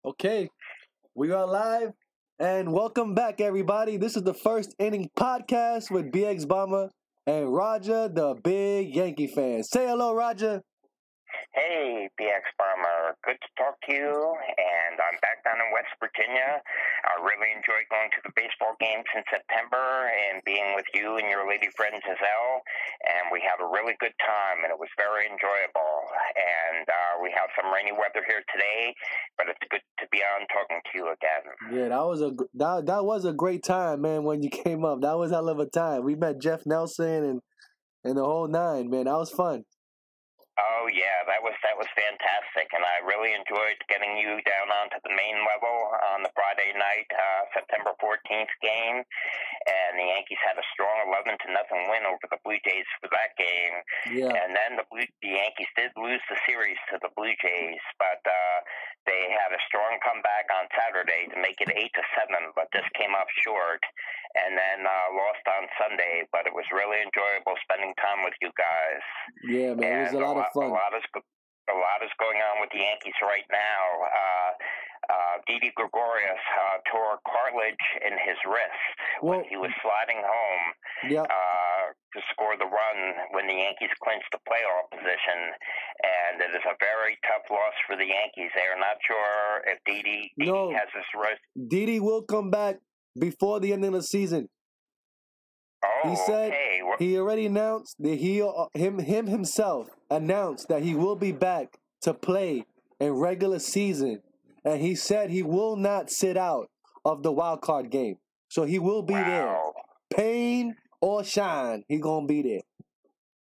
Okay, we are live and welcome back, everybody. This is the first inning podcast with BX Bomber and Roger, the big Yankee fan. Say hello, Roger. Hey, BX Bomber. Good to talk to you. And I'm back down in West Virginia. I really enjoyed going to the baseball games in September and being with you and your lady friend Giselle. And we had a really good time, and it was very enjoyable. And we have some rainy weather here today, but it's good to be on talking to you again. Yeah, that was a great time, man. When you came up, that was hell of a time. We met Jeff Nelson and the whole nine, man. That was fun. Oh yeah, that was fantastic, and I really enjoyed getting you down onto the main level on the Friday night, September 14th game, and the Yankees had a strong 11-0 win over the Blue Jays for that game. Yeah. And then the Yankees did lose the series to the Blue Jays, but they had a strong comeback on Saturday to make it 8-7, but just came up short, and then lost on Sunday. But it was really enjoyable spending time with you guys. Yeah, man, it was a lot of fun. A lot is going on with the Yankees right now. Didi Gregorius tore cartilage in his wrist when he was sliding home to score the run when the Yankees clinched the playoff position. And it is a very tough loss for the Yankees. They are not sure if Didi has his wrist. Didi will come back before the end of the season. Oh, he said he already announced that himself announced that he will be back to play in regular season, and he said he will not sit out of the wild card game. So he will be there, pain or shine. He gonna be there.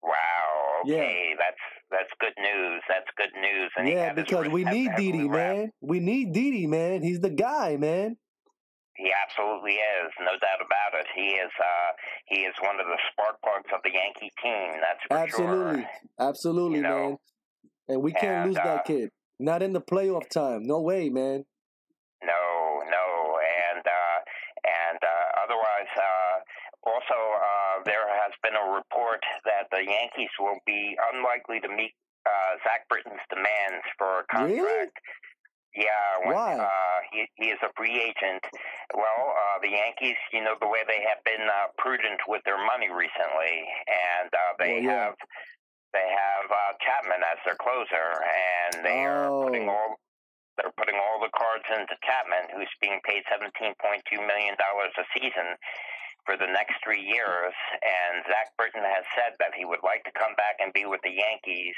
Wow. Okay, that's good news. That's good news. And because we need Didi, man. We need Didi, man. He's the guy, man. He absolutely is, no doubt about it. He is one of the spark plugs of the Yankee team. That's for sure. Absolutely, man. And we can't lose that kid. Not in the playoff time. No way, man. No. And otherwise, also there has been a report that the Yankees will be unlikely to meet Zach Britton's demands for a contract. Really? Yeah, why? He is a free agent. Well, the Yankees, the way they have been prudent with their money recently, and they have Chapman as their closer, and they are putting all the cards into Chapman, who's being paid $17.2 million a season for the next 3 years. And Zach Britton has said that he would like to come back and be with the Yankees,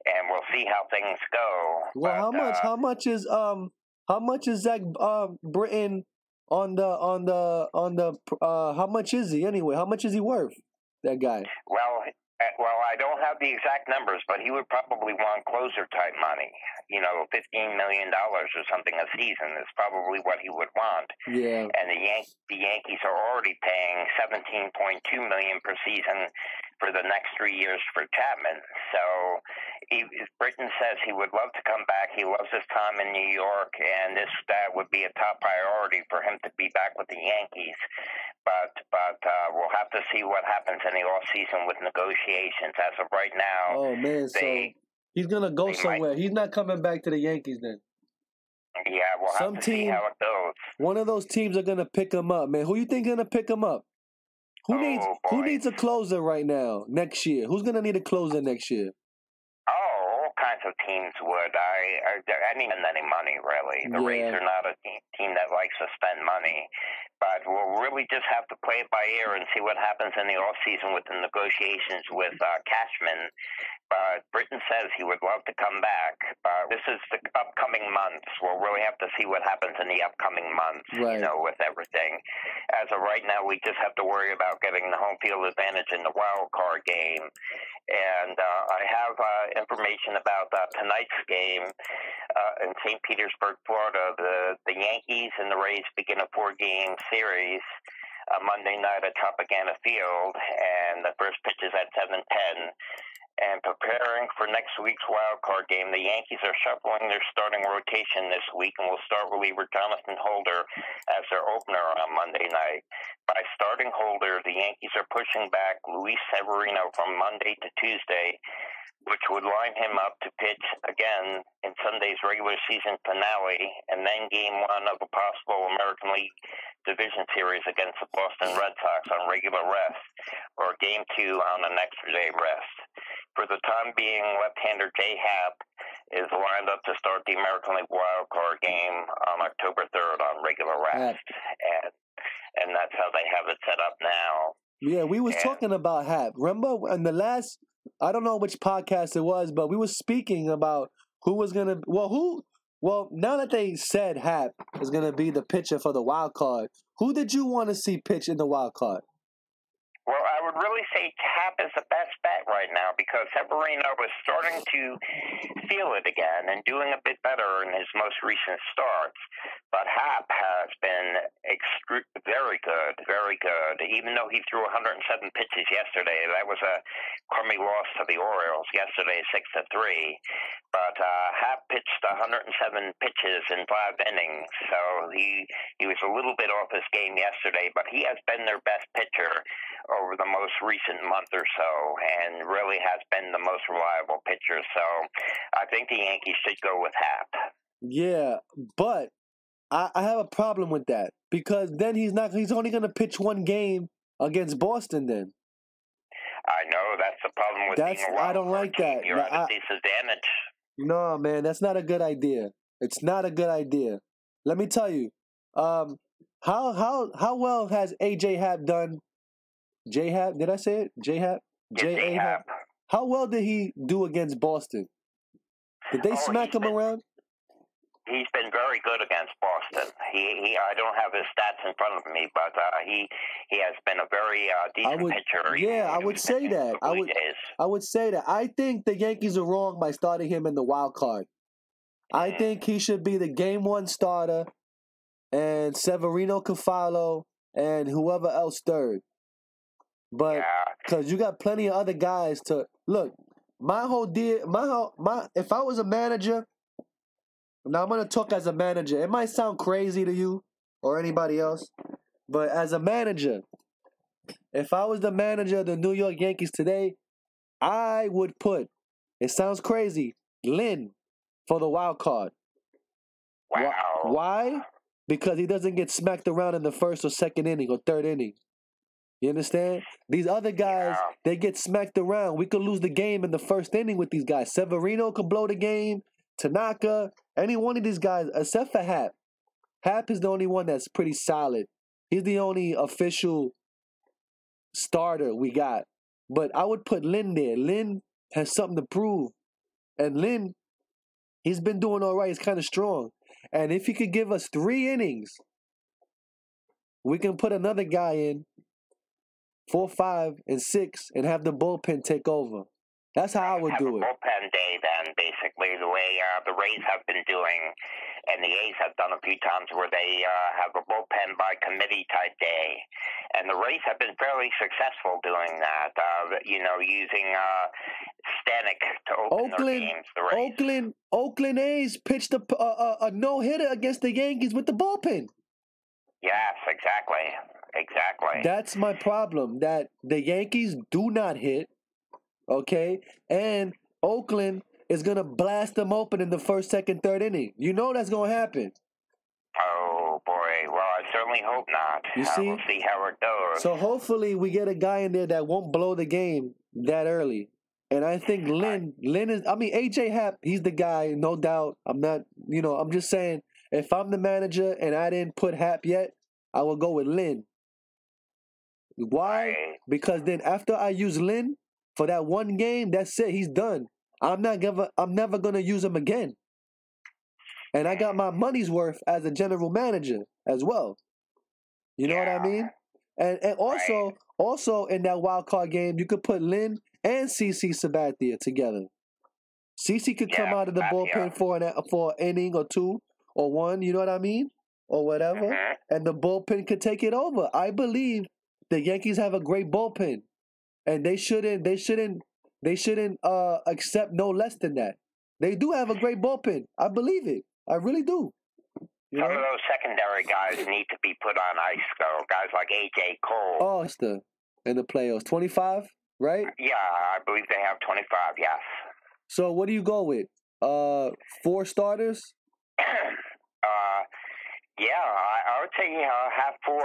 and we'll see how things go. Well, but, how much is Zach Britton on the how much is he anyway? How much is he worth, that guy? Well, I don't have the exact numbers, but he would probably want closer type money. $15 million or something a season is probably what he would want. Yeah. And the Yankees are already paying $17.2 million per season for the next 3 years for Chapman. So Britton says he would love to come back. He loves his time in New York, and that would be a top priority for him to be back with the Yankees. But we'll have to see what happens in the off season with negotiations. As of right now, oh man, so he's gonna go somewhere. He's not coming back to the Yankees then. Yeah, we'll have to see how it goes. One of those teams are gonna pick him up, man. Who you think gonna pick him up? Who needs a closer right now next year? Who's gonna need a closer next year? All kinds of teams would. I didn't spend any money, really. The Rays are not a team that likes to spend money. But we'll really just have to play it by ear and see what happens in the offseason with the negotiations with Cashman. But Britton says he would love to come back. This is the upcoming months. We'll really have to see what happens in the upcoming months, with everything. As of right now, we just have to worry about getting the home field advantage in the wild card game. And I have information about tonight's game in St. Petersburg, Florida. The Yankees and the Rays begin a 4-game series Monday night at Tropicana Field, and the first pitch is at 7:10. And preparing for next week's wild card game, the Yankees are shuffling their starting rotation this week and will start reliever Jonathan Holder as their opener on Monday night. By starting Holder, the Yankees are pushing back Luis Severino from Monday to Tuesday, which would line him up to pitch again in Sunday's regular season finale and then Game 1 of a possible American League Division Series against the Boston Red Sox on regular rest, or Game 2 on an extra day rest. For the time being, left-hander Jay Happ is lined up to start the American League wild card game on October 3rd on regular rest, and that's how they have it set up now. Yeah, we was talking about Happ. Remember in the last, I don't know which podcast it was, but we were speaking about who was gonna. Well, now that they said Happ is gonna be the pitcher for the wild card, who did you want to see pitch in the wild card? Well, I would really say Happ is the best bet right now because Severino was starting to feel it again and doing a bit better in his most recent starts. But Happ has been very good. Even though he threw 107 pitches yesterday, that was a crummy loss to the Orioles yesterday, 6-3. But Happ pitched 107 pitches in 5 innings, so he was a little bit off his game yesterday. But he has been their best pitcher over the most recent month or so, and really has been the most reliable pitcher. So I think the Yankees should go with Happ. Yeah, but I have a problem with that because then he's only going to pitch one game against Boston then. I know, that's the problem with being a wild I don't like team. that. You're at a disadvantage. No, man, that's not a good idea. It's not a good idea. Let me tell you, how well has AJ Happ done? J Happ, did I say it? J Happ? J Happ. How well did he do against Boston? Did they smack him around? He's been very good against Boston. I don't have his stats in front of me, but he has been a very decent pitcher. Yeah, I would say that. I would say that. I think the Yankees are wrong by starting him in the wild card. I think he should be the Game 1 starter, and Severino could follow, and whoever else third. But because you got plenty of other guys to look, my whole deal, if I was a manager, now I'm gonna talk as a manager. It might sound crazy to you or anybody else, but as a manager, if I was the manager of the New York Yankees today, I would put. It sounds crazy, Lynn for the wild card. Wow. Why? Because he doesn't get smacked around in the first or second inning or third inning. You understand? These other guys, they get smacked around. We could lose the game in the first inning with these guys. Severino could blow the game. Tanaka, any one of these guys, except for Happ. Happ is the only one that's pretty solid. He's the only official starter we got. But I would put Lynn there. Lynn has something to prove. And Lynn, he's been doing all right. He's kind of strong. And if he could give us 3 innings, we can put another guy in 4, 5, and 6, and have the bullpen take over. That's how I would do it. Bullpen day, then, basically, the way the Rays have been doing, and the A's have done a few times where they have a bullpen by committee type day. And the Rays have been fairly successful doing that, using Stanek to open their games. The Rays. Oakland A's pitched a no-hitter against the Yankees with the bullpen. Yes, exactly. That's my problem, that the Yankees do not hit, okay? And Oakland is going to blast them open in the first, second, third inning. You know that's going to happen. Oh, boy. Well, I certainly hope not. You see? We'll see how it goes. So hopefully we get a guy in there that won't blow the game that early. And I think Lynn is, AJ Happ, he's the guy, no doubt. I'm not, I'm just saying, if I'm the manager and I didn't put Happ yet, I will go with Lynn. Why? Because then after I use Lynn for that one game, that's it. He's done. I'm never gonna use him again. And I got my money's worth as a general manager as well. You know what I mean? And also in that wild card game, you could put Lynn and CC Sabathia together. CC could come out of the bullpen for an inning or 2 or 1. You know what I mean? Or whatever. And the bullpen could take it over. I believe the Yankees have a great bullpen, and they shouldn't they shouldn't accept no less than that. They do have a great bullpen. I believe it. I really do. Some of those secondary guys need to be put on ice, though. Guys like A.J. Cole. Oh, it's in the playoffs. 25, right? Yeah, I believe they have 25, yes. So what do you go with? 4 starters? Yeah, I would say have four,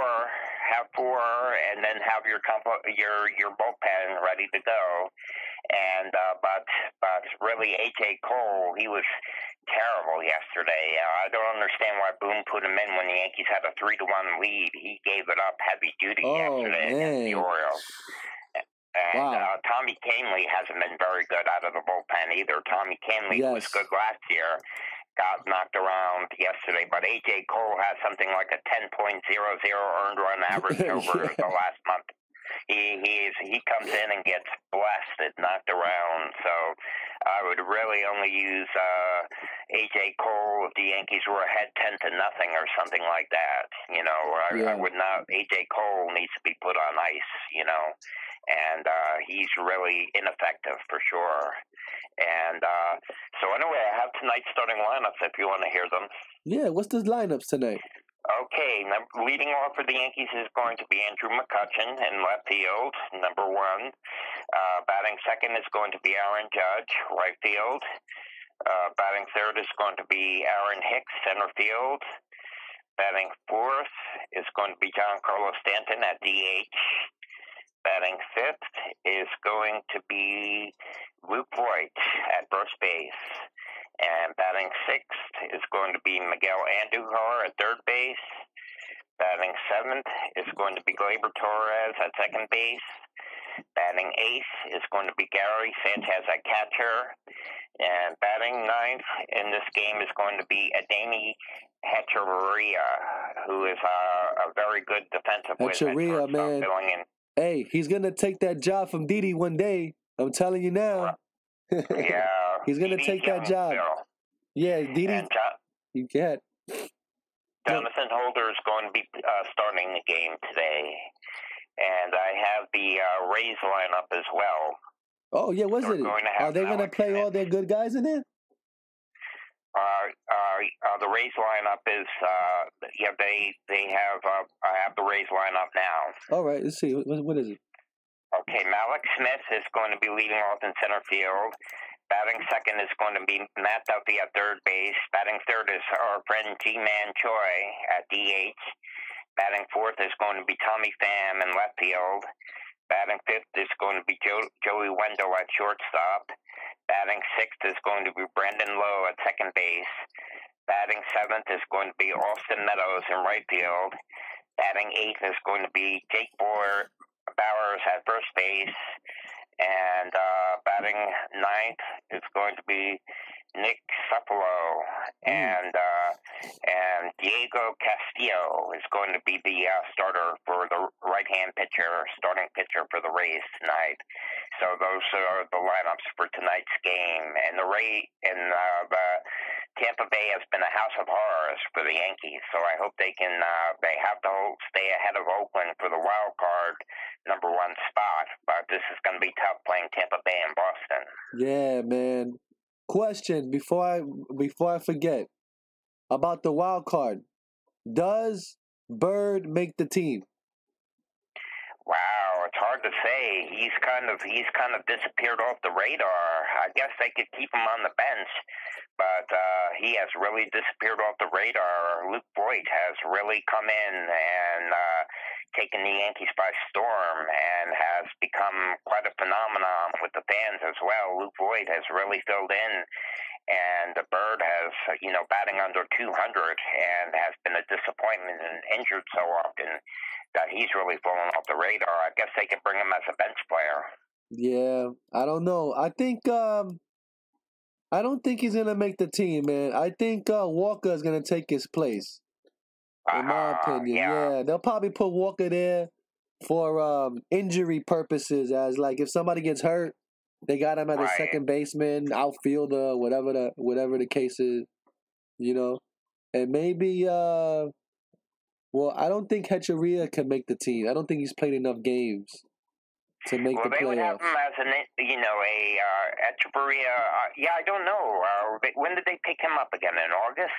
and then have your bullpen ready to go. And but really, A.J. Cole, he was terrible yesterday. I don't understand why Boone put him in when the Yankees had a 3-1 lead. He gave it up heavy duty yesterday against the Orioles. And Tommy Kahnle hasn't been very good out of the bullpen either. Tommy Kahnle was good last year, got knocked around yesterday, but A.J. Cole has something like a 10.00 earned run average over the last month. He comes in and gets blasted, knocked around. So I would really only use A.J. Cole if the Yankees were ahead 10-0 or something like that. I would not. A.J. Cole needs to be put on ice. And he's really ineffective for sure. And so anyway, I have tonight's starting lineups if you want to hear them. Yeah, what's the lineups tonight? Okay, leading off for the Yankees is going to be Andrew McCutchen in left field, number 1. Batting second is going to be Aaron Judge, right field. Batting third is going to be Aaron Hicks, center field. Batting fourth is going to be Giancarlo Stanton at DH. Batting fifth is going to be Luke Voigt at first base. And batting sixth is going to be Miguel Andujar at third base. Batting seventh is going to be Gleyber Torres at second base. Batting eighth is going to be Gary Sanchez at catcher. And batting ninth in this game is going to be Adeiny Hechavarria, who is a very good defensive Hechavarria, man. Hey, he's going to take that job from Didi one day. I'm telling you now. Yeah. He's going to take that job. Yeah, Didi. You get. Jonathan Holder is going to be starting the game today. And I have the Rays lineup as well. Oh, yeah, what's it? Are they going to play all their good guys in there? The Rays lineup is, they have, I have the Rays lineup now. All right, let's see. What is it? Okay, Malik Smith is going to be leading off in center field. Batting second is going to be Matt Duffy at third base. Batting third is our friend G-Man Choi at DH. Batting fourth is going to be Tommy Pham in left field. Batting fifth is going to be Joey Wendell at shortstop. Batting sixth is going to be Brandon Lowe at second base. Batting seventh is going to be Austin Meadows in right field. Batting eighth is going to be Jake Bowers at first base. And batting ninth is going to be Nick Sufalo. And Diego Castillo is going to be the starter for the right-hand pitcher, starting pitcher for the Rays tonight. So those are the lineups for tonight's game. And the Tampa Bay has been a house of horrors for the Yankees. So I hope they can. They have to stay ahead of Oakland for the wild card number 1 spot. But this is going to be tough playing Tampa Bay and Boston. Yeah, man. Question before I forget about the wild card. Does Bird make the team? Wow, it's hard to say. He's kind of disappeared off the radar. I guess they could keep him on the bench, but he has really disappeared off the radar. Luke Voigt has really come in and taken the Yankees by storm and has become quite a phenomenon with the fans as well. Luke Voigt has really filled in, and the Bird has, batting under 200 and has been a disappointment and injured so often that he's really fallen off the radar. I guess they could bring him as a bench player. Yeah, I don't know. I don't think he's gonna make the team, man. I think Walker is gonna take his place. In my opinion, yeah. They'll probably put Walker there for injury purposes, as like if somebody gets hurt, they got him as a second baseman, outfielder, whatever the case is, And maybe I don't think Hechavarria can make the team. I don't think he's played enough games. to make the playoffs. Well, they would have him as Echeverria. I don't know. When did they pick him up again? In August?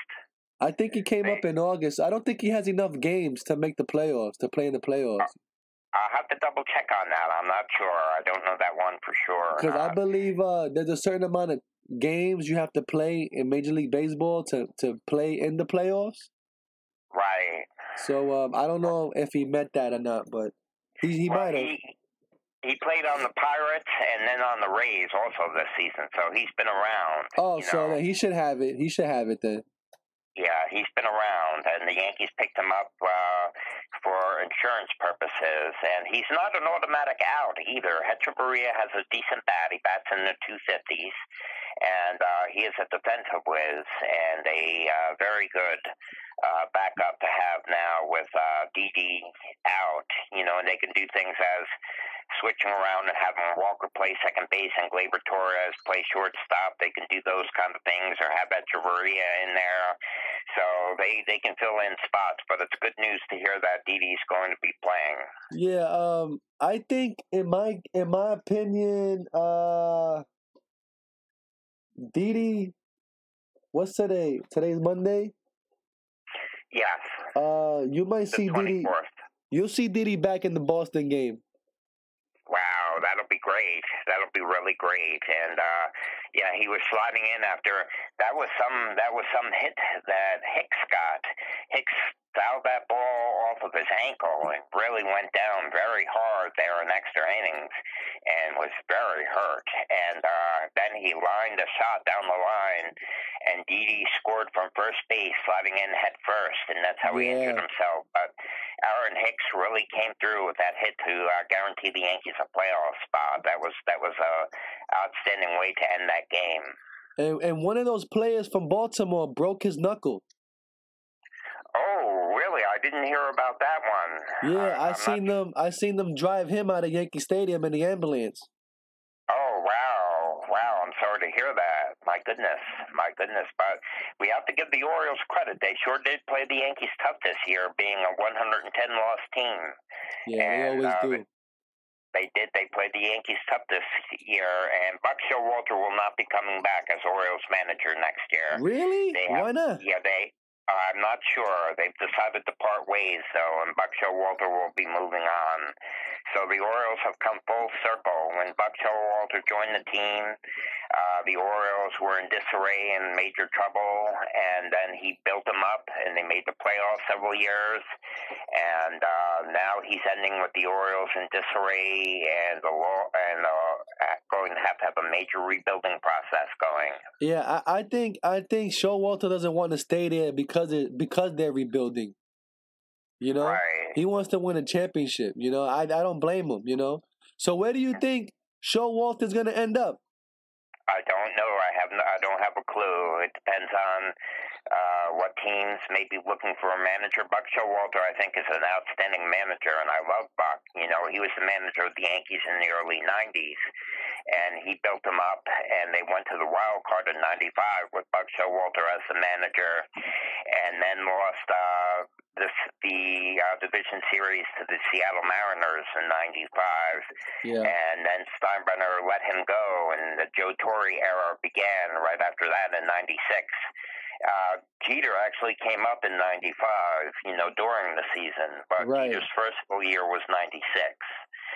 I think he came up in August. I don't think he has enough games to make the playoffs, to play in the playoffs. I'll have to double check on that. I'm not sure. I don't know that one for sure. Because I believe there's a certain amount of games you have to play in Major League Baseball to play in the playoffs. Right. So I don't know if he met that or not, but he might have. He played on the Pirates and then on the Rays also this season, so he's been around. Oh, so then he should have it. He should have it then. Yeah, he's been around, and the Yankees picked him up for insurance purposes, and he's not an automatic out either. Echeverria has a decent bat. He bats in the 250s, and he is a defensive whiz, and a very good backup to have now with Didi out, and they can do things as switching around and having Walker play second base and Gleyber Torres play shortstop. They can do those kind of things, or have Echeverria in there. So they can fill in spots, but it's good news to hear that Didi's going to be playing. Yeah, I think in my opinion, Didi, what's today? Today's Monday? Yes. You might see Didi. You'll see Didi back in the Boston game. Wow, that'll be great. That'll be really great. And he was sliding in after that was some hit that Hicks got. Hicks fouled that ball off of his ankle and really went down very hard there in extra innings and was very hurt. And then he lined a shot down the line, and Didi scored from first base, sliding in head first, and that's how he injured himself. But Aaron Hicks really came through with that hit to guarantee the Yankees a playoff spot. That was a outstanding way to end that game. And one of those players from Baltimore broke his knuckle. Oh, really? I didn't hear about that one. Yeah, I seen them drive him out of Yankee Stadium in the ambulance. Oh, wow! I'm sorry to hear that. My goodness. But we have to give the Orioles credit. They sure did play the Yankees tough this year, being a 110-loss team. Yeah, they always do. They did. They played the Yankees tough this year, and Buck Showalter will not be coming back as Orioles manager next year. Really? Why not? Yeah, I'm not sure. They've decided to part ways, though, and Buck Showalter will be moving on. So the Orioles have come full circle. When Buck Showalter joined the team, the Orioles were in disarray and major trouble, and then he built them up, and they made the playoffs several years. And now he's ending with the Orioles in disarray, and going to have a major rebuilding process going. Yeah, I think Showalter doesn't want to stay there because they're rebuilding. Right. He wants to win a championship. I don't blame him. So where do you think Showalter's going to end up? I don't know. I don't have a clue. It depends on what teams may be looking for a manager. Buck Showalter, I think, is an outstanding manager, and I love Buck. He was the manager of the Yankees in the early 90s, and he built them up, and they went to the wild card in 95 with Buck Showalter as the manager, and then lost the division series to the Seattle Mariners in 95. Yeah. And then Steinbrenner let him go, and the Joe Torre era began right after that in 96. Jeter actually came up in 95, during the season, but Jeter's first full year was 96.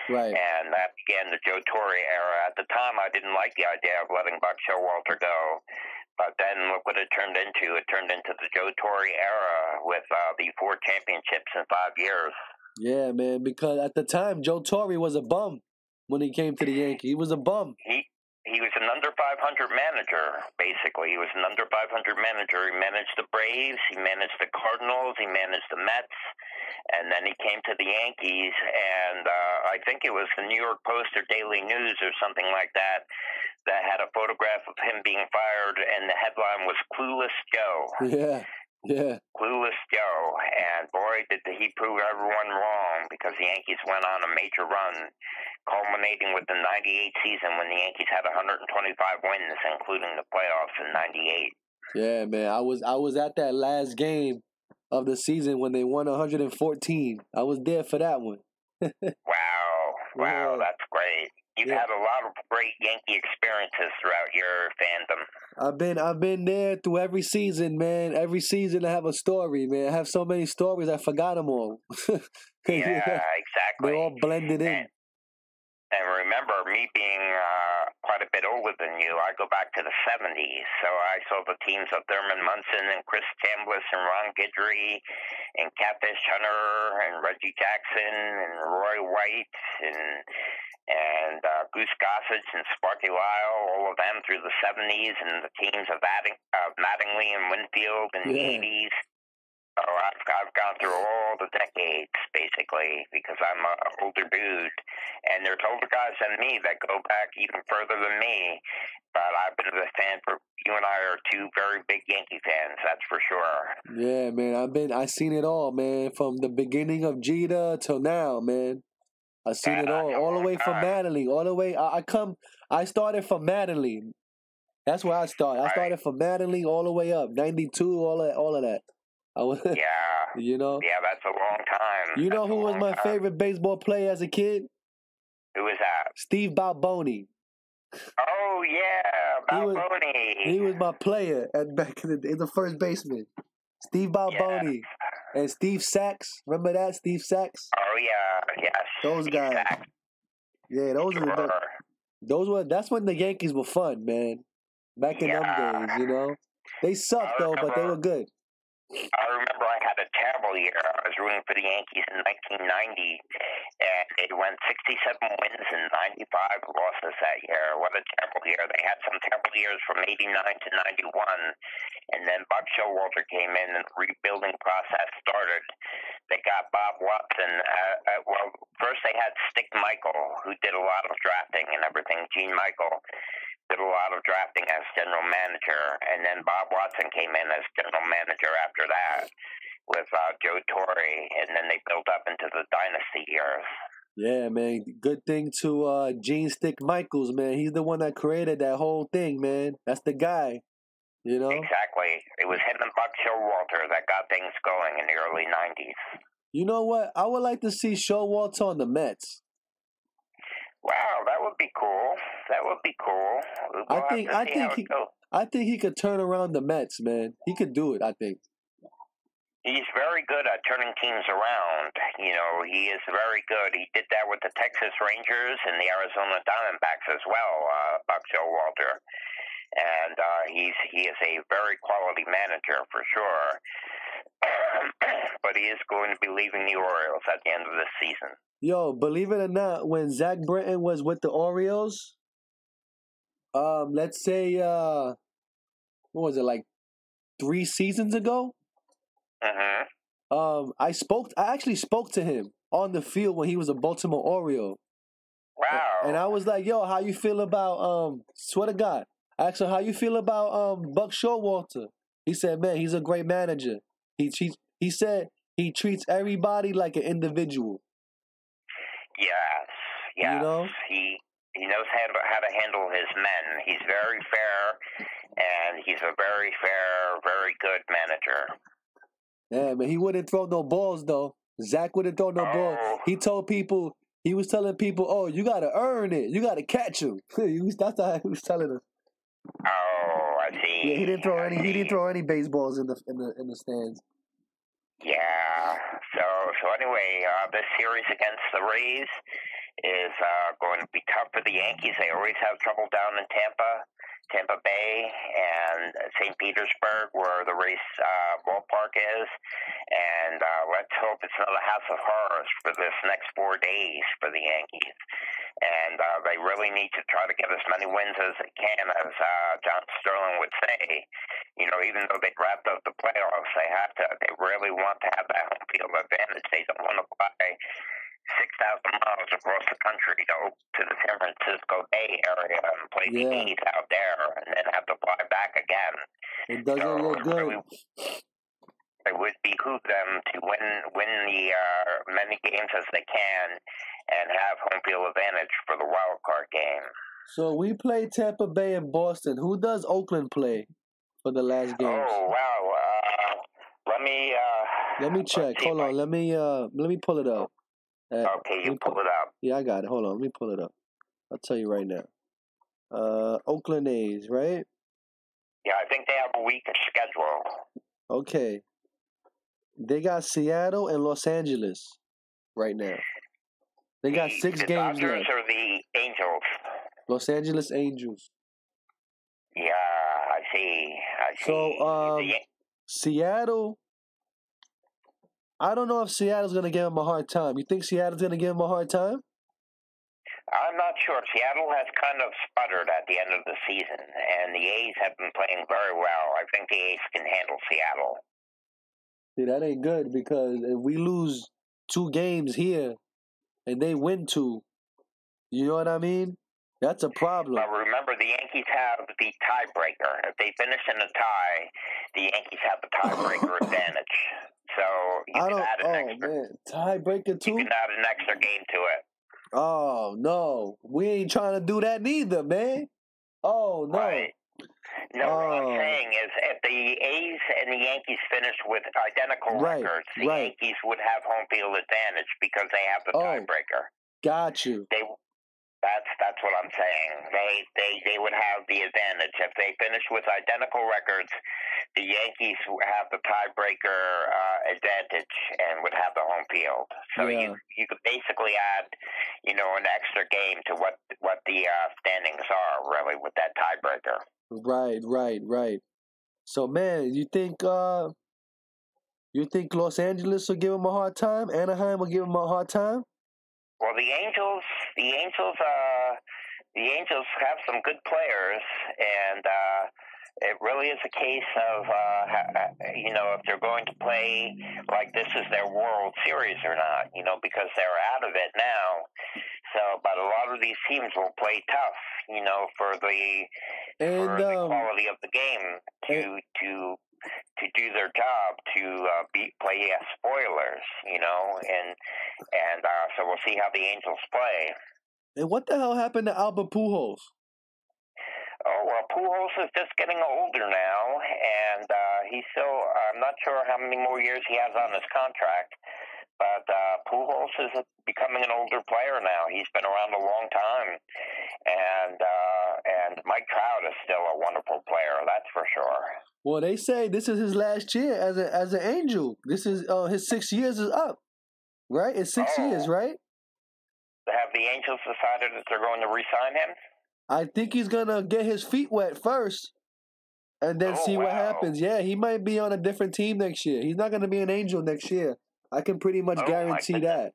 Right. And that began the Joe Torre era. At the time, I didn't like the idea of letting Buck Showalter go, but then look what it turned into. It turned into the Joe Torre era with the 4 championships in 5 years. Yeah, man, because at the time, Joe Torre was a bum when he came to the Yankees. He was a bum. He was an under 500 manager, basically. He was an under 500 manager. He managed the Braves, he managed the Cardinals, he managed the Mets, and then he came to the Yankees, and I think it was the New York Post or Daily News or something like that had a photograph of him being fired, and the headline was Clueless Joe. Yeah. Clueless Joe. And boy, did he prove everyone wrong, because the Yankees went on a major run, culminating with the 98 season when the Yankees had 125 wins, including the playoffs in 98. Yeah, man. I was at that last game of the season when they won 114. I was there for that one. Wow. Wow, that's great. You've had a lot of great Yankee experiences throughout your fandom. I've been there through every season, man. Every season I have a story, man. I have so many stories I forgot them all. Yeah, exactly. They're all blended in. And remember, me being quite a bit older than you, I go back to the 70s. So I saw the teams of Thurman Munson and Chris Chambliss and Ron Guidry and Catfish Hunter and Reggie Jackson and Roy White and Goose Gossage and Sparky Lyle, all of them through the 70s, and the teams of Mattingly and Winfield in the 80s. So I've gone through all the decades, basically, because I'm an older dude. And there's older guys than me that go back even further than me. But I've been a fan for, you and I are two very big Yankee fans, that's for sure. Yeah, man, I've seen it all, man, from the beginning of Jeter till now, man. I've seen it all the way from Mattingly, all the way. I started from Mattingly. That's where I started. I started from Mattingly all the way up, 92, all of that. Yeah. You know? Yeah, that's a long time. You know who was my favorite baseball player as a kid? Who was that? Steve Balboni. Oh, yeah, Balboni. He was my player back in the first baseman. Steve Balboni. Yeah. And Steve Sachs. Remember that? Steve Sachs? Oh, yeah. Yes. Those Steve guys. Sachs. Yeah, those when the Yankees were fun, man. Back in them days, you know? They sucked, though, but they were good. I remember I had a terrible year. I was rooting for the Yankees in 1990, and they went 67 wins and 95 losses that year. What a terrible year. They had some terrible years from 89 to 91, and then Buck Showalter came in and the rebuilding process started. They got Bob Watson. Well, first they had Stick Michael, who did a lot of drafting and everything. Gene Michael did a lot of drafting as general manager, and then Bob Watson came in as general manager after that with Joe Torre, and then they built up into the dynasty years. Yeah, man. Good thing to Gene Stick Michaels, man. He's the one that created that whole thing, man. That's the guy, you know? Exactly. It was him and Buck Showalter that got things going in the early 90s. You know what? I would like to see Showalter on the Mets. Wow, that would be cool. That would be cool. I think he could turn around the Mets, man. He could do it, I think. He's very good at turning teams around. You know, he is very good. He did that with the Texas Rangers and the Arizona Diamondbacks as well, Buck Showalter. And he is a very quality manager for sure. But he is going to be leaving the Orioles at the end of this season. Yo, believe it or not, when Zach Britton was with the Orioles, let's say, what was it, like 3 seasons ago? Mm-hmm. I actually spoke to him on the field when he was a Baltimore Oriole. Wow. And I was like, yo, how you feel about, swear to God, I asked him, how you feel about Buck Showalter? He said, man, he's a great manager. He said he treats everybody like an individual. Yes. You know? He knows how to handle his men. He's very fair, and he's a very fair, very good manager. Yeah, man, he wouldn't throw no balls, though. Zach wouldn't throw no balls. He was telling people, oh, you got to earn it. You got to catch him. That's how he was telling us. Oh, I see. Yeah, he didn't throw any baseballs in the stands. Yeah. So anyway, this series against the Rays is going to be tough for the Yankees. They always have trouble down in Tampa Bay, and St. Petersburg, where the Rays ballpark is. And let's hope it's not a house of horrors for this next 4 days for the Yankees. And they really need to try to get as many wins as they can, as John Sterling would say. You know, even though they wrapped up the playoffs, they really want to have that home field advantage. They don't want to fly 6,000 miles across the country to the San Francisco Bay Area and play the A's out there and then have to fly back again. It doesn't look good. It would behoove them to win the many games as they can and have home field advantage for the wild card game. So we play Tampa Bay and Boston. Who does Oakland play for the last game? Oh wow! Let me check. Hold on. Let me pull it up. Okay, you pull it up. Yeah, I got it. Hold on, let me pull it up. I'll tell you right now. Oakland A's, right? Yeah, I think they have a week of schedule. Okay. They got Seattle and Los Angeles right now. They got 6 games Dodgers left. or the Angels? Los Angeles Angels. Yeah, I see. So, Seattle, I don't know if Seattle's going to give them a hard time. You think Seattle's going to give them a hard time? I'm not sure. Seattle has kind of sputtered at the end of the season, and the A's have been playing very well. I think the A's can handle Seattle. See, that ain't good because if we lose 2 games here and they win 2, you know what I mean? That's a problem. But remember, the Yankees have the tiebreaker. If they finish in a tie, the Yankees have the tiebreaker advantage. So you can add an extra. Man, tiebreaker too. You can add an extra game to it. Oh no, we ain't trying to do that neither, man. Oh no. Right. No, what I'm saying is if the A's and the Yankees finish with identical records, the Yankees would have home field advantage because they have the tiebreaker. Got you. That's what I'm saying. They would have the advantage. If they finish with identical records, the Yankees have the tiebreaker advantage and would have the home field. So you could basically add, an extra game to what the standings are really with that tiebreaker. Right. So man, you think Los Angeles will give them a hard time? Anaheim will give them a hard time? Well, the Angels have some good players, and it really is a case of if they're going to play like this is their World Series or not, because they're out of it now. So, but a lot of these teams will play tough, for the quality of the game to do their job, to play as spoilers, and so we'll see how the Angels play. And what the hell happened to Albert Pujols? Oh, well, Pujols is just getting older now, and he's still, I'm not sure how many more years he has on his contract, but Pujols is becoming an older player now. He's been around a long time, and Mike Trout is still a wonderful player, that's for sure. Well, they say this is his last year as an Angel. This is his 6 years is up, right? It's 6 years, right? Have the Angels decided that they're going to re-sign him? I think he's gonna get his feet wet first, and then see what happens. Yeah, he might be on a different team next year. He's not gonna be an Angel next year. I can pretty much guarantee that.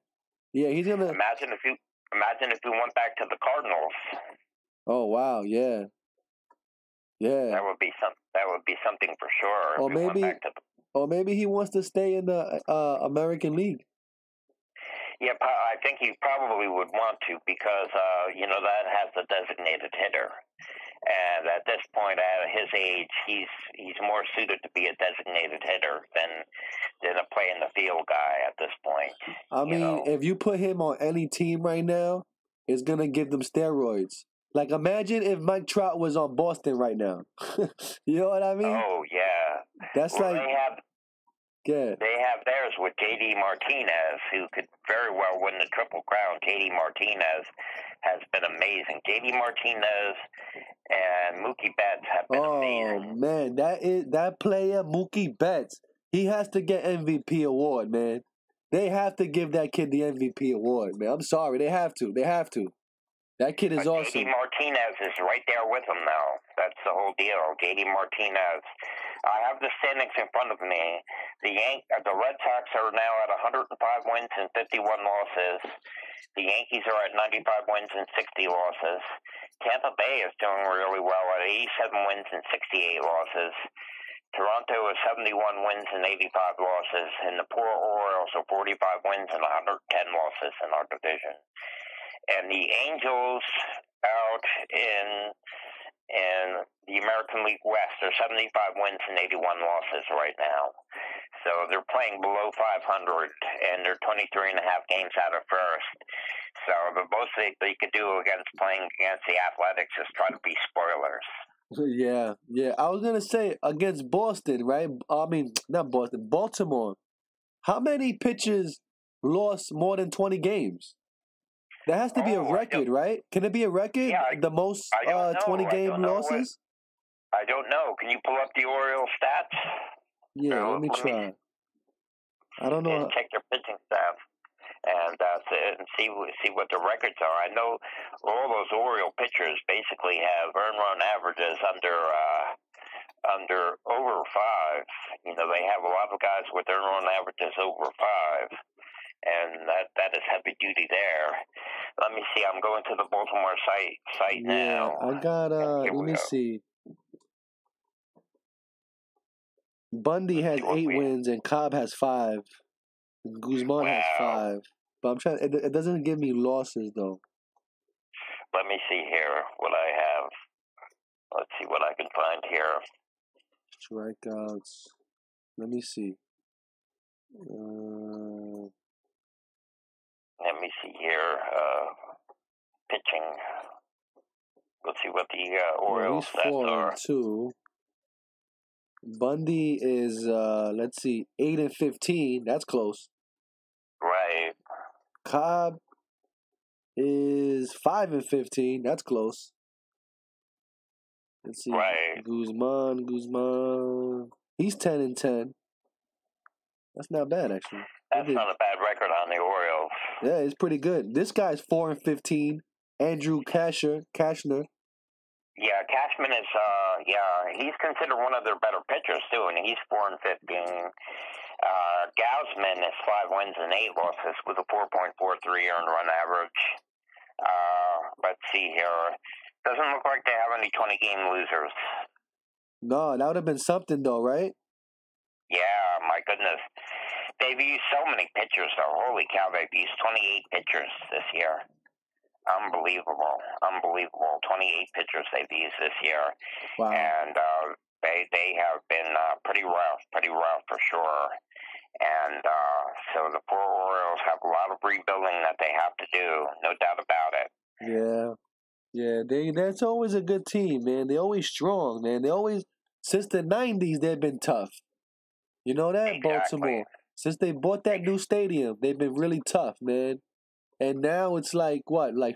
Yeah, he's gonna. Imagine if he went back to the Cardinals. Oh wow! Yeah. That would be something for sure. Or maybe he wants to stay in the American League. Yeah, I think he probably would want to because that has the designated hitter, and at this point, at his age, he's more suited to be a designated hitter than a play in the field guy at this point. I mean, if you put him on any team right now, it's gonna give them steroids. Like, imagine if Mike Trout was on Boston right now. You know what I mean? Oh yeah, that's They have theirs with J.D. Martinez, who could very well win the Triple Crown. J.D. Martinez has been amazing. J.D. Martinez and Mookie Betts have been amazing. Oh man, that player Mookie Betts. He has to get MVP award, man. They have to give that kid the MVP award, man. I'm sorry, they have to. That kid is awesome. J.D. Martinez is right there with him now. That's the whole deal. J.D. Martinez. I have the standings in front of me. The Red Sox are now at 105 wins and 51 losses. The Yankees are at 95 wins and 60 losses. Tampa Bay is doing really well at 87 wins and 68 losses. Toronto is 71 wins and 85 losses. And the poor Orioles are 45 wins and 110 losses in our division. And the Angels out in the American League West are 75 wins and 81 losses right now. So they're playing below 500, and they're 23 and a half games out of first. So the most they could do playing against the Athletics is try to be spoilers. Yeah. I was going to say against Boston, right? I mean, not Boston, Baltimore. How many pitchers lost more than 20 games. That has to be a record, right? Can it be a record? Yeah, the most 20-game losses? I don't know. Can you pull up the Orioles stats? Yeah, let me try. I don't know. Check their pitching staff and see what the records are. I know all those Oriole pitchers basically have earned run averages under over 5. You know, they have a lot of guys with earned run averages over 5. And that is heavy duty there. Let me see. I'm going to the Baltimore site now. Yeah, I got. Let me see. Bundy has 8 wins and Cobb has 5. Guzman has 5. But I'm trying. It doesn't give me losses though. Let me see here what I have. Let's see what I can find here. Strikeouts. Let me see. Let me see here. Pitching. Let's see what the Orioles stats are. 4-2. Bundy is let's see, 8-15. That's close. Right. Cobb is 5-15. That's close. Let's see. Right. Guzman. He's 10-10. That's not bad, actually. That's not a bad record on the Orioles. Yeah, it's pretty good. This guy's 4-15. Andrew Cashner. Yeah, Cashman is, he's considered one of their better pitchers, too, and he's 4-15. Gausman is 5 wins and 8 losses with a 4.43 earned run average. Let's see here. Doesn't look like they have any 20-game losers. No, that would have been something, though, right? Yeah, my goodness. They've used so many pitchers, though. Holy cow, they've used 28 pitchers this year. Unbelievable. 28 pitchers they've used this year. Wow. And they have been pretty rough for sure. And so the poor Orioles have a lot of rebuilding that they have to do, no doubt about it. Yeah, that's always a good team, man. They're always strong, man. They always, since the 90s, they've been tough. You know that? Exactly. Baltimore. Since they bought that new stadium, they've been really tough, man. And now it's like,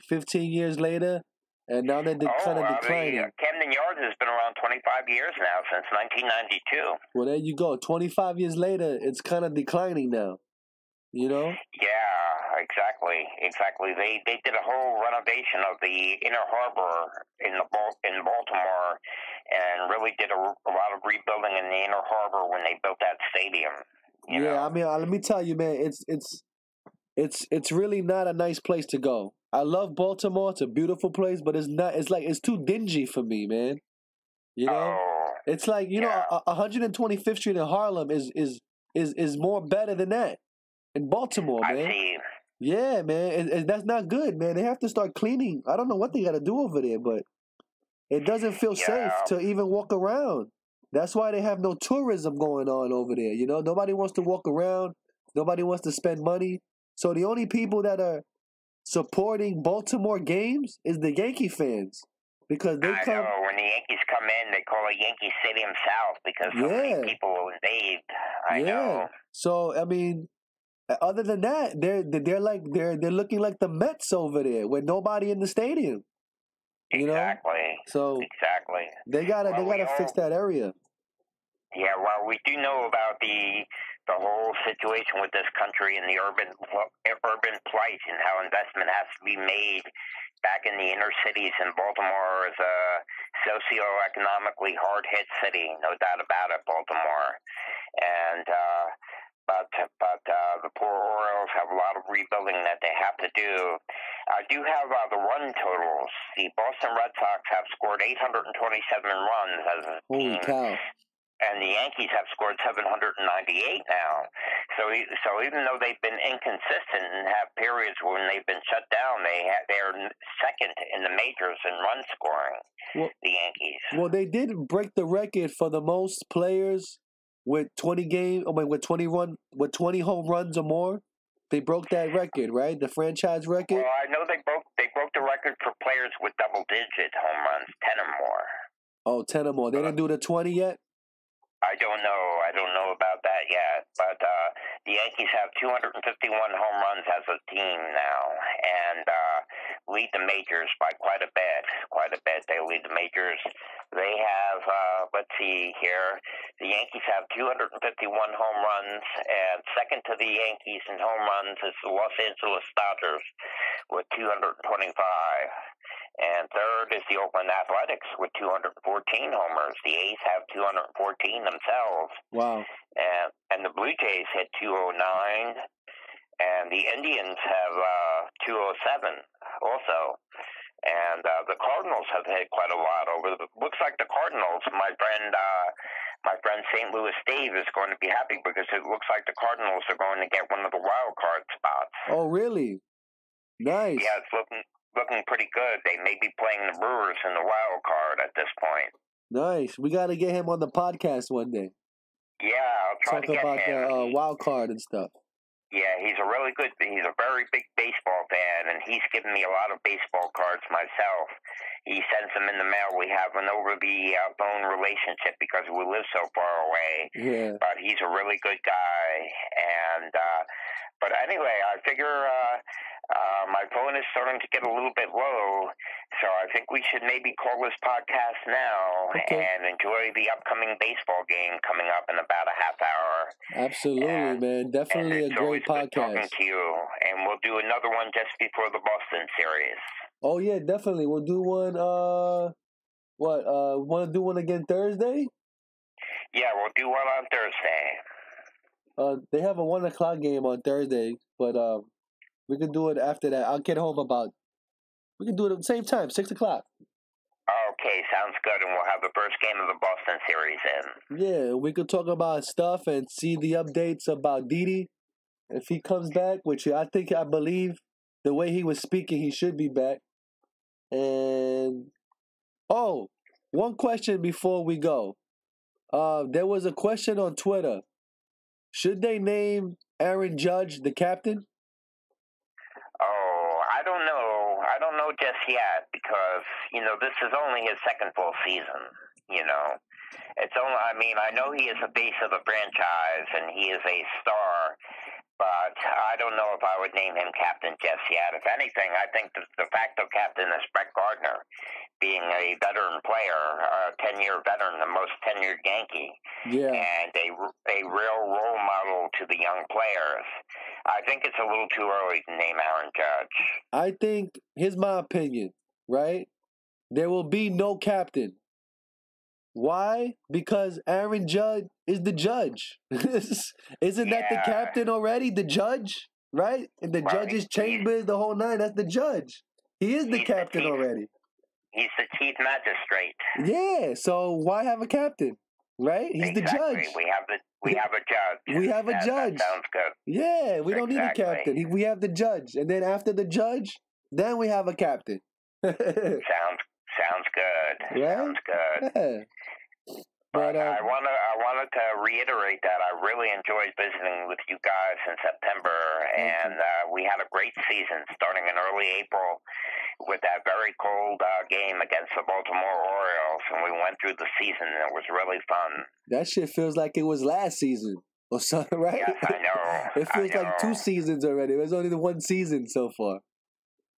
15 years later? And now they're kind of declining. Camden Yards has been around 25 years now, since 1992. Well, there you go. 25 years later, it's kind of declining now. You know? Yeah, exactly. They did a whole renovation of the Inner Harbor in Baltimore, and really did a lot of rebuilding in the Inner Harbor when they built that stadium. You know? I mean, let me tell you, man, it's really not a nice place to go. I love Baltimore; it's a beautiful place, but it's not. It's like it's too dingy for me, man. You know, it's like 125th Street in Harlem is more better than that in Baltimore, man. I see. Yeah, man, that's not good, man. They have to start cleaning. I don't know what they got to do over there, but it doesn't feel safe to even walk around. That's why they have no tourism going on over there. You know, nobody wants to walk around. Nobody wants to spend money. So the only people that are supporting Baltimore games is the Yankee fans, because they come. I know. When the Yankees come in, they call it Yankee Stadium South because so many people will invade. I know. So I mean, other than that, they're looking like the Mets over there with nobody in the stadium. You know? So they gotta fix that area. Yeah, well, we do know about the whole situation with this country and the urban plight and how investment has to be made back in the inner cities. And Baltimore is a socioeconomically hard-hit city, no doubt about it, Baltimore. And but the poor Orioles have a lot of rebuilding that they have to do. I do have the run totals. The Boston Red Sox have scored 827 runs as a team. Holy cow. And the Yankees have scored 798 now. So even though they've been inconsistent and have periods when they've been shut down, they're second in the majors in run scoring. The Yankees. Well, they did break the record for the most players with 20 home runs or more. They broke that record, right? The franchise record. Well, I know they broke the record for players with double-digit home runs, 10 or more. Oh, 10 or more. They didn't do the 20 yet? I don't know about that yet, but The Yankees have 251 home runs as a team now, and lead the majors by quite a bit. They lead the majors. They have, let's see here, the Yankees have 251 home runs, and second to the Yankees in home runs is the Los Angeles Dodgers with 225. And third is the Oakland Athletics with 214 homers. The A's have 214 themselves. Wow. And the Blue Jays hit 209. And the Indians have 207 also. And the Cardinals have hit quite a lot looks like the Cardinals, my friend St. Louis Dave is going to be happy because it looks like the Cardinals are going to get one of the wild card spots. Oh, really? Nice. Yeah, it's looking pretty good. They may be playing the Brewers in the wild card at this point. Nice. We got to get him on the podcast one day. Yeah, I'll try to get him. Talk about the wild card and stuff. Yeah, he's a very big baseball fan, and he's given me a lot of baseball cards myself. He sends them in the mail. We have an over-the-phone relationship because we live so far away. Yeah. But he's a really good guy, and but anyway, I figure my phone is starting to get a little bit low, so I think we should maybe call this podcast now and enjoy the upcoming baseball game coming up in about a half hour. Absolutely, man. Definitely a great podcast. Talking to you, and we'll do another one just before the Boston series. Oh yeah, definitely. We'll do one. Want to do one again Thursday? Yeah, we'll do one on Thursday. They have a 1:00 game on Thursday, but we can do it after that. I'll get home we can do it at the same time, 6:00. Okay, sounds good, and we'll have the first game of the Boston series in. Yeah, we could talk about stuff and see the updates about Didi. If he comes back, which I believe the way he was speaking, he should be back. And one question before we go. There was a question on Twitter. Should they name Aaron Judge the captain? Oh, I don't know. I don't know just yet because, this is only his second full season, I know he is the face of the franchise and he is a star, but I don't know if I would name him captain just yet. If anything, I think the de facto captain is Brett Gardner, being a veteran player, a 10-year veteran, the most tenured Yankee, and a real role model to the young players. I think it's a little too early to name Aaron Judge. I think, here's my opinion, right? There will be no captain. Why? Because Aaron Judge is the judge. Isn't that the captain already? The judge, right? In the judge's chambers, the whole nine, that's the judge. He is the captain already. He's the chief magistrate. Yeah, so why have a captain? Right? He's the judge. We have a judge. We have a judge. That sounds good. Yeah, we don't need a captain. We have the judge. And then after the judge, then we have a captain. Sounds good. Right? Sounds good. Yeah. But I wanted to reiterate that I really enjoyed visiting with you guys in September, and we had a great season starting in early April with that very cold game against the Baltimore Orioles, and we went through the season, and it was really fun. That shit feels like it was last season or something, right? Yes, I know. It feels like 2 seasons already. There's only the 1 season so far.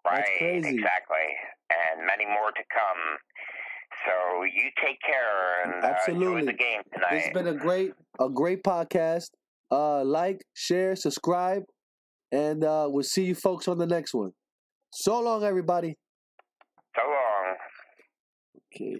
Right, that's crazy. Exactly, and many more to come. So you take care and enjoy the game tonight. It's been a great podcast. Like, share, subscribe, and we'll see you folks on the next one. So long, everybody. So long. Okay.